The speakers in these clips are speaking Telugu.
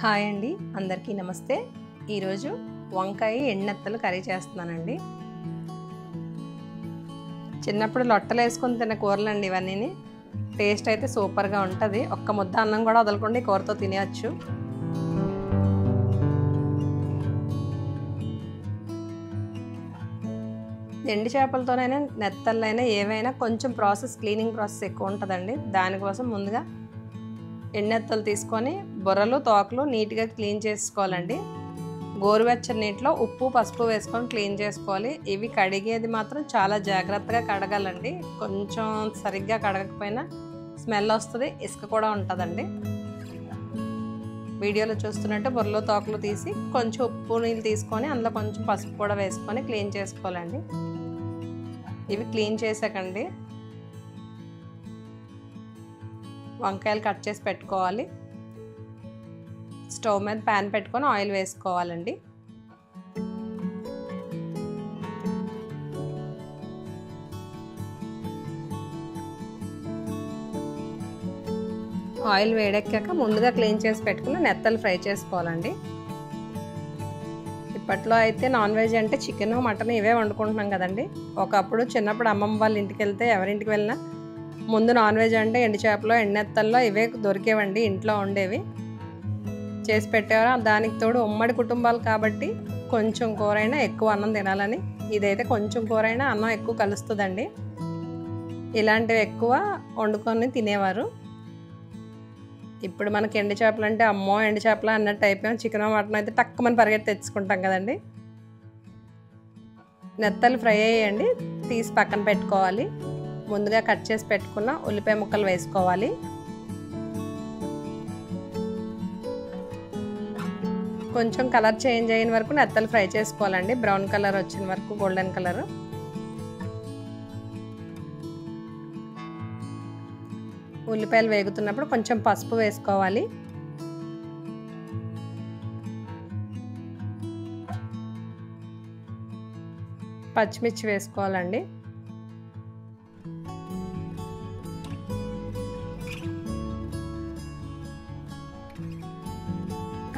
హాయ్ అండి, అందరికీ నమస్తే. ఈరోజు వంకాయ ఎండునెత్తలు కర్రీ చేస్తున్నానండి. చిన్నప్పుడు లొట్టలు వేసుకొని తిన్న కూరలండి ఇవన్నీ. టేస్ట్ అయితే సూపర్గా ఉంటుంది. ఒక్క ముద్ద అన్నం కూడా వదలకుండా ఈ కూరతో తినేయచ్చు. ఎండు చేపలతోనైనా నెత్తళ్ళైనా ఏవైనా కొంచెం క్లీనింగ్ ప్రాసెస్ ఎక్కువ ఉంటుందండి. దానికోసం ముందుగా ఎండునెత్తలు తీసుకొని బొర్రలు తోకలు నీట్గా క్లీన్ చేసుకోవాలండి. గోరువెచ్చని నీటిలో ఉప్పు పసుపు వేసుకొని క్లీన్ చేసుకోవాలి. ఇవి కడిగేది మాత్రం చాలా జాగ్రత్తగా కడగాలండి. కొంచెం సరిగ్గా కడగకపోయినా స్మెల్ వస్తుంది, ఇసుక కూడా ఉంటుందండి. వీడియోలో చూస్తున్నట్టు బొర్రలు తోకలు తీసి కొంచెం ఉప్పు నీళ్ళు తీసుకొని అందులో కొంచెం పసుపు కూడా వేసుకొని క్లీన్ చేసుకోవాలండి. ఇవి క్లీన్ చేసాకండి వంకాయలు కట్ చేసి పెట్టుకోవాలి. స్టవ్ మీద ప్యాన్ పెట్టుకొని ఆయిల్ వేసుకోవాలండి. ఆయిల్ వేడెక్కాక ముందుగా క్లీన్ చేసి పెట్టుకుని నెత్తలు ఫ్రై చేసుకోవాలండి. ఇప్పట్లో అయితే నాన్ వెజ్ అంటే చికెన్ మటన్ ఇవే వండుకుంటున్నాం కదండి. ఒకప్పుడు చిన్నప్పుడు అమ్మమ్మ వాళ్ళ ఇంటికి వెళ్తే ఎవరింటికి వెళ్ళినా ముందు నాన్ వెజ్ అంటే ఎండు చేపలో ఎండునెత్తల్లో ఇవే దొరికేవండి, ఇంట్లో ఉండేవి చేసి పెట్టేవారు. దానికి తోడు ఉమ్మడి కుటుంబాలు కాబట్టి కొంచెం కూరైనా ఎక్కువ అన్నం తినాలని, ఇదైతే కొంచెం కూరైనా అన్నం ఎక్కువ కలుస్తుందండి. ఇలాంటివి ఎక్కువ వండుకొని తినేవారు. ఇప్పుడు మనకి ఎండు చేపలు అంటే అమ్మో ఎండు చేపలు అన్నట్టు అయిపోయాం. చికెన్ మటన్ అయితే టక్కుమని పరిగెత్తి తెచ్చుకుంటాం కదండి. నెత్తలు ఫ్రై అయ్యండి, తీసి పక్కన పెట్టుకోవాలి. ముందుగా కట్ చేసి పెట్టుకున్న ఉల్లిపాయ ముక్కలు వేసుకోవాలి. కొంచెం కలర్ చేంజ్ అయిన వరకు నెత్తలు ఫ్రై చేసుకోవాలండి. బ్రౌన్ కలర్ వచ్చిన వరకు, గోల్డెన్ కలర్. ఉల్లిపాయలు వేగుతున్నప్పుడు కొంచెం పసుపు వేసుకోవాలి. పచ్చిమిర్చి వేసుకోవాలండి.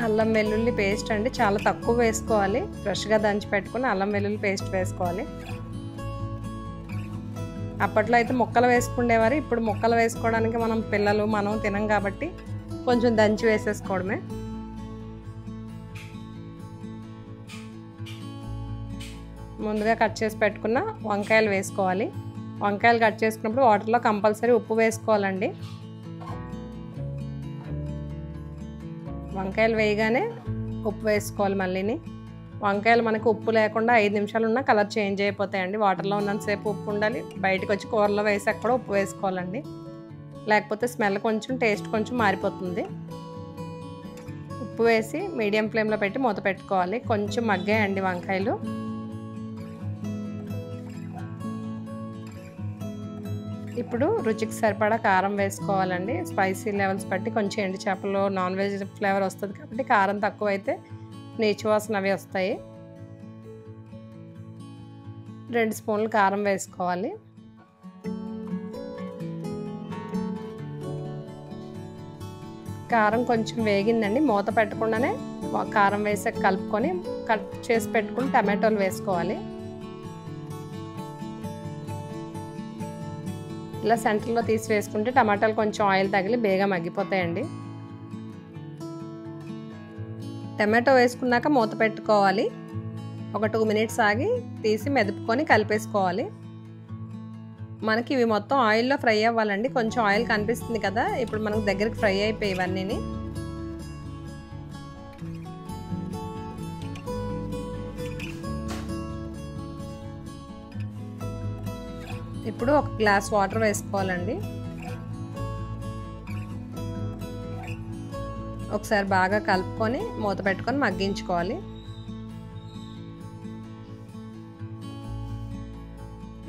అల్లం వెల్లుల్లి పేస్ట్ అండి, చాలా తక్కువ వేసుకోవాలి. ఫ్రెష్గా దంచి పెట్టుకుని అల్లం వెల్లుల్లి పేస్ట్ వేసుకోవాలి. అప్పట్లో అయితే ముక్కలు వేసుకునేవారు. ఇప్పుడు ముక్కలు వేసుకోవడానికి మనం తినం కాబట్టి కొంచెం దంచి వేసేసుకోవడమే. ముందుగా కట్ చేసి పెట్టుకున్న వంకాయలు వేసుకోవాలి. వంకాయలు కట్ చేసుకున్నప్పుడు వాటర్లో కంపల్సరీ ఉప్పు వేసుకోవాలండి. వంకాయలు వేయగానే ఉప్పు వేసుకోవాలి. మళ్ళీని వంకాయలు మనకు ఉప్పు లేకుండా 5 నిమిషాలు ఉన్నా కలర్ చేంజ్ అయిపోతాయండి. వాటర్లో ఉన్నంతసేపు ఉప్పు ఉండాలి. బయటకు వచ్చి కూరలో వేసాక కూడా ఉప్పు వేసుకోవాలండి, లేకపోతే స్మెల్ టేస్ట్ కొంచెం మారిపోతుంది. ఉప్పు వేసి మీడియం ఫ్లేమ్లో పెట్టి మూత పెట్టుకోవాలి. కొంచెం మగ్గాయండి వంకాయలు. ఇప్పుడు రుచికి సరిపడా కారం వేసుకోవాలండి. స్పైసీ లెవెల్స్ బట్టి కొంచెం ఎండు చేపల్లో నాన్ వెజ్ ఫ్లేవర్ వస్తుంది కాబట్టి కారం తక్కువ అయితే నీచు వాసన అవి వస్తాయి. 2 స్పూన్లు కారం వేసుకోవాలి. కారం కొంచెం వేగిందండి. మూత పెట్టకుండానే కారం వేసాక కలుపుకొని కట్ చేసి పెట్టుకుని టమాటోలు వేసుకోవాలి. ఇలా సెంటర్లో తీసి వేసుకుంటే టమాటాలు కొంచెం ఆయిల్ తగిలి బేగా మగ్గిపోతాయండి. టమాటో వేసుకున్నాక మూత పెట్టుకోవాలి. ఒక 2 మినిట్స్ ఆగి తీసి మెదుపుకొని కలిపేసుకోవాలి. మనకి ఇవి మొత్తం ఆయిల్లో ఫ్రై అవ్వాలండి. కొంచెం ఆయిల్ కనిపిస్తుంది కదా, ఇప్పుడు మనకు దగ్గరికి ఫ్రై అయిపోయి ఇవన్నీ. ఇప్పుడు ఒక గ్లాస్ వాటర్ వేసుకోవాలండి. ఒకసారి బాగా కలుపుకొని మూత పెట్టుకొని మగ్గించుకోవాలి.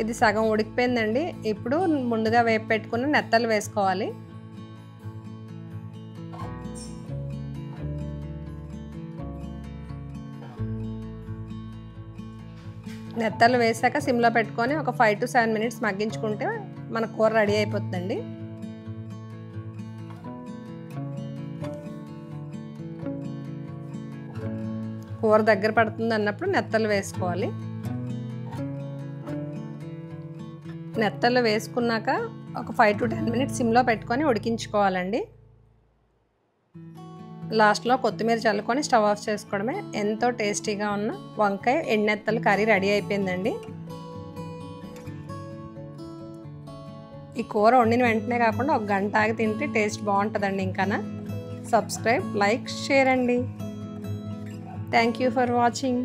ఇది సగం ఉడికిపోయిందండి. ఇప్పుడు ముందుగా వేపు పెట్టుకుని నెత్తలు వేసుకోవాలి. నెత్తలు వేసాక సిమ్లో పెట్టుకొని ఒక 5 to 7 మినిట్స్ మగ్గించుకుంటే మన కూర రెడీ అయిపోతుందండి. కూర దగ్గర పడుతుంది అన్నప్పుడు నెత్తలు వేసుకోవాలి. నెత్తలు వేసుకున్నాక ఒక 5 to 10 minutes సిమ్లో పెట్టుకొని ఉడికించుకోవాలండి. లాస్ట్లో కొత్తిమీర చల్లుకొని స్టవ్ ఆఫ్ చేసుకోవడమే. ఎంతో టేస్టీగా ఉన్న వంకాయ ఎండునెత్తలు కర్రీ రెడీ అయిపోయిందండి. ఈ కూర వండిన వెంటనే కాకుండా ఒక గంట ఆగి తింటే టేస్ట్ బాగుంటుందండి. ఇంకా సబ్స్క్రైబ్, లైక్, షేర్ అండి. Thank you for watching.